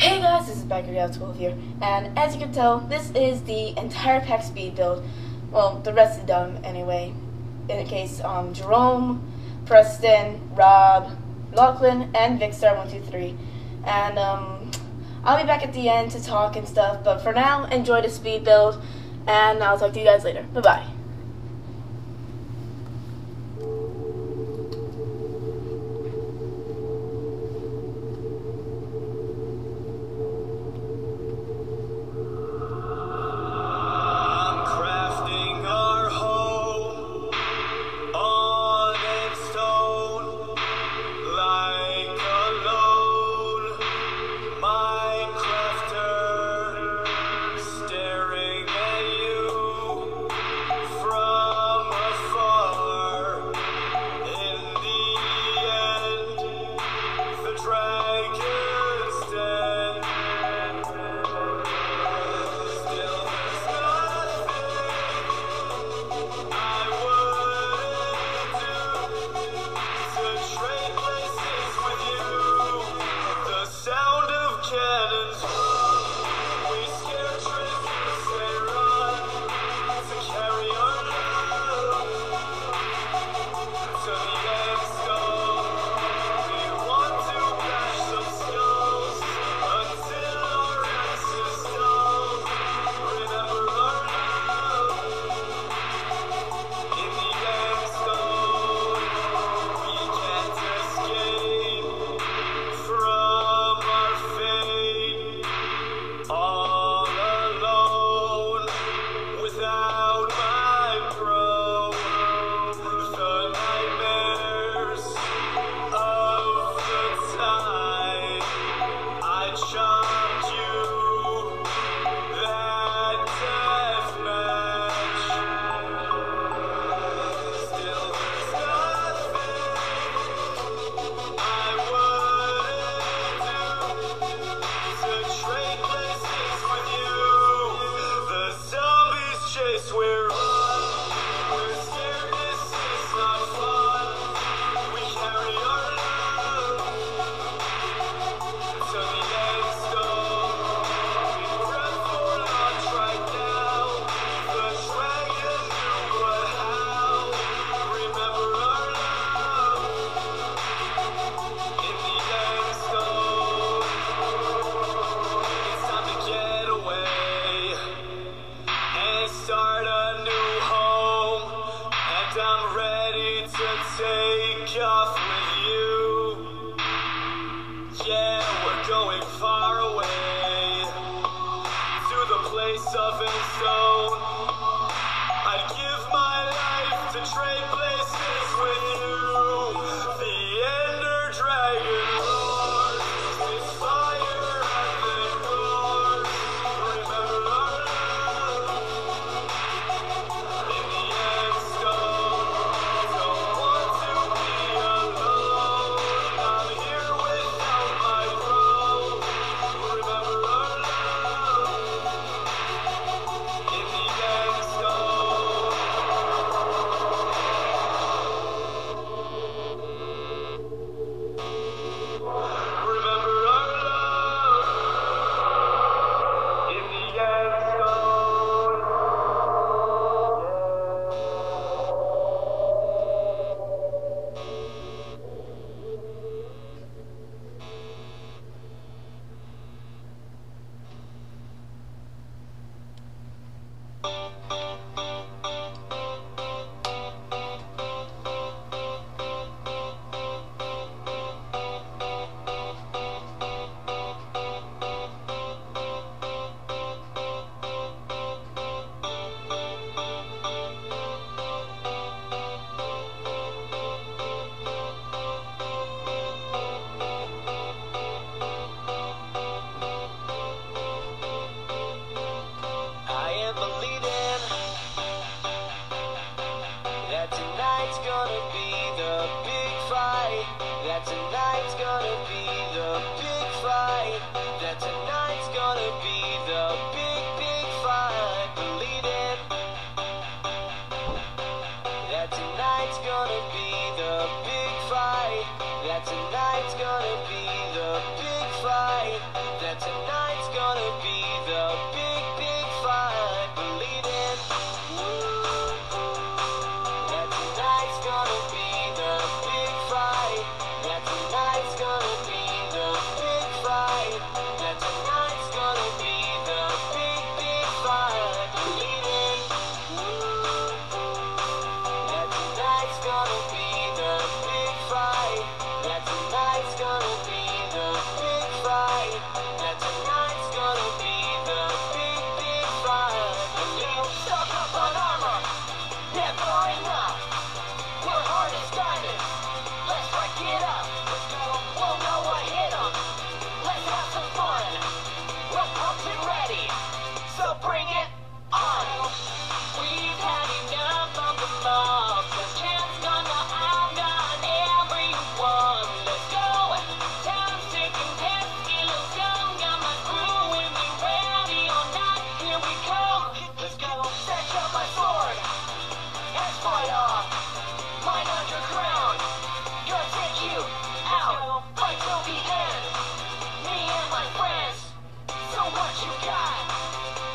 Hey guys, this is BajanCanadaian here, and as you can tell, this is the entire pack speed build. Well, the rest is done anyway. In the case, Jerome, Preston, Rob, Lachlan, and Vicstar123. And I'll be back at the end to talk and stuff, but for now, enjoy the speed build, and I'll talk to you guys later. Bye-bye. Take off with you. Yeah, we're going far away to the place of stone. I'd give my life to trade places with you. The Ender Dragon roars, its fire and then roars. Remember our love in the end stone. Tonight's gonna be the big fight. That tonight's gonna be the big fight. Believe it. That tonight's gonna be the big fight. That tonight's gonna be the big fight. fight. That tonight's gonna be the big, big fight. Believe it. That tonight's gonna be the big fight. That tonight's gonna be the big fight. That tonight's gonna be the big, big fight. Believe it. That tonight's gonna be the big fight. That tonight's gonna be the big fight. That tonight's gonna be the big, big fight. Believe it. Stock up on armor, never enough. We're hard as diamonds. Let's break it up. Won't know what hit 'em. Let's have some fun. We're pumped and ready, so bring it on. We've had enough of the mob. This chance gonna outgun everyone. Let's go. Time's ticking, past skills gone. Got my crew with me, ready or not. Here we come. Let's go. Snatch up my sword. Heads fight off. Mine underground. Gonna take you out. Fight till the end. Me and my friends. So what you got?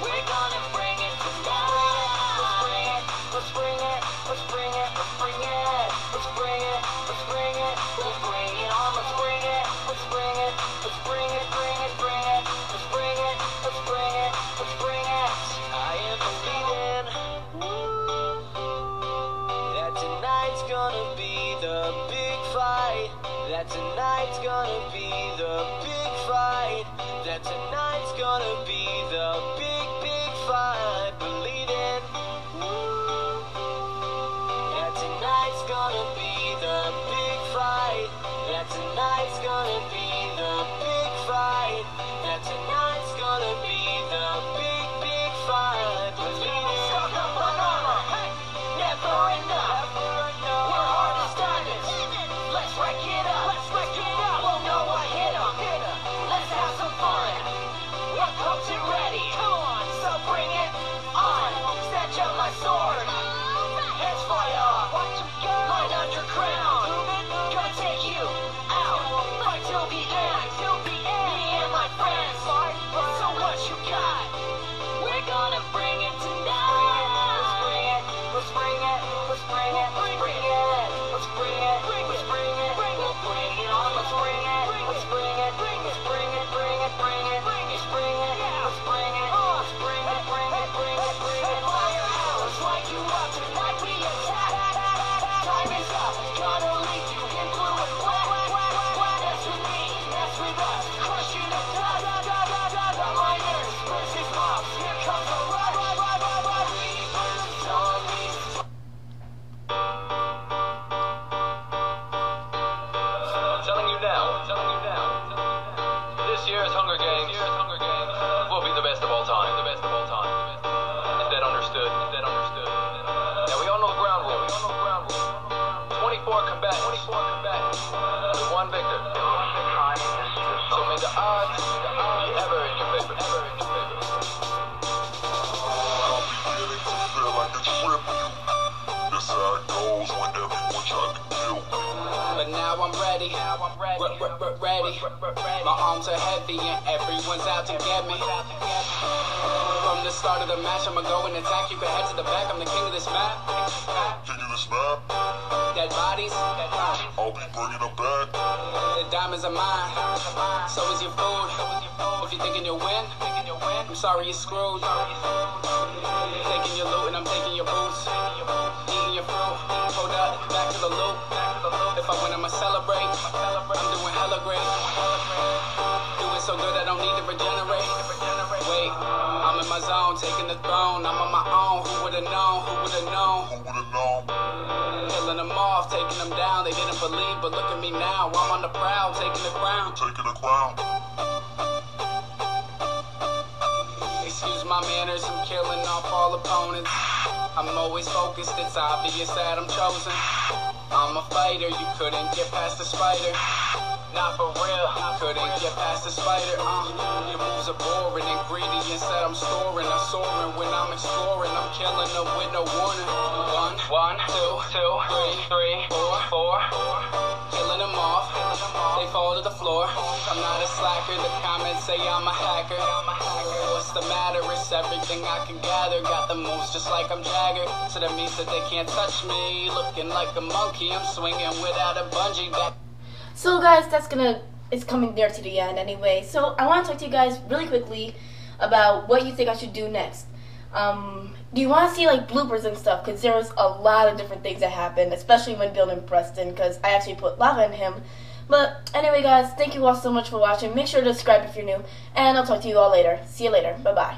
We're gonna bring it tonight. Let's bring it. Let's bring it. Let's bring it. Let's bring it. Let's bring it. Let's bring it. Let's bring it on. Let's bring it. Let's bring it. Let's bring it. Bring it. Bring it. Let's bring it. Let's bring it. Let's bring it. I am believing that tonight's gonna be the big fight. That tonight's gonna be the big fight. That tonight's gonna be the big, big fight. Believe it. That tonight's gonna be the big fight. That tonight's gonna be the big fight. That tonight's gonna be the big, big fight. Believe it. Stock up on armor. Never enough. We're hard as diamonds. Let's break it up. Let's break it up. Won't know what hit 'em. Let's have some fun. We're pumped and ready. Come on. So bring it on. Snatch up my sword. Heads fly off. Mine underground. Gonna take you out. Fight till the end. Me and my friends. So what you got? We're gonna bring it tonight. Let's bring it. Let's bring it. Let's bring it. Let's bring it. Let's bring it. Let's bring it. We'll bring it on. Let's bring it. Let's bring it. Let's bring it. Bring it. Bring it. Let's bring it. Let's bring it. Let's bring it. Bring it. Bring it. Bring it. Firehouse, light you up. Tonight we attack. Time is up. Gonna leave you in blue and black. Mess with me. Mess with us. Crush you to dust. The miners versus mobs. Here comes the rush. Reapers, zombies. I'm telling you now. This year's Hunger Games will be the best of all time. Is that understood? Now we all know the ground rules. 24 combatants. Only one victor. So may the odds be ever in your favor. Feel like a trip. That's how it goes when everyone tries to kill. But now I'm ready. Ready. My arms are heavy and everyone's out to get me. From the start of the match, I'ma go and attack. You can head to the back. I'm the king of this map. King of this map, Dead bodies. I'll be bringing them back. The diamonds are mine. So is your food. If you're thinking you'll win, I'm sorry you're screwed. Taking your loot and I'm taking your boots. Eating your fruit. Hold up, back to the loop. If I win, I'ma celebrate. I'm doing hella great. Doing so good I don't need to regenerate. Wait, I'm in my zone, taking the throne. I'm on my own. Who would've known? Who would've known? Killing them off, taking them down. They didn't believe, but look at me now. I'm on the prowl, taking the crown. Taking the crown. Excuse my manners, I'm killing off all opponents. I'm always focused, it's obvious that I'm chosen. I'm a fighter, you couldn't get past the spider. Not for real, you couldn't get past the spider. Your moves are boring, ingredients that I'm storing. I'm soaring when I'm exploring, I'm killing them with no warning. One, two, three, four. killing them off. They fall to the floor. I'm not a slacker. The comments say I'm a hacker. What's the matter? It's everything I can gather. Got the moves just like I'm Jagger. So that means that they can't touch me. Looking like a monkey, I'm swinging without a bungee back. So guys, it's coming near to the end anyway. So I want to talk to you guys really quickly about what you think I should do next. Do you want to see like bloopers and stuff? Because there was a lot of different things that happened, especially when building Preston, because I actually put lava in him. But anyway guys, thank you all so much for watching. Make sure to subscribe if you're new, and I'll talk to you all later. See you later. Bye-bye.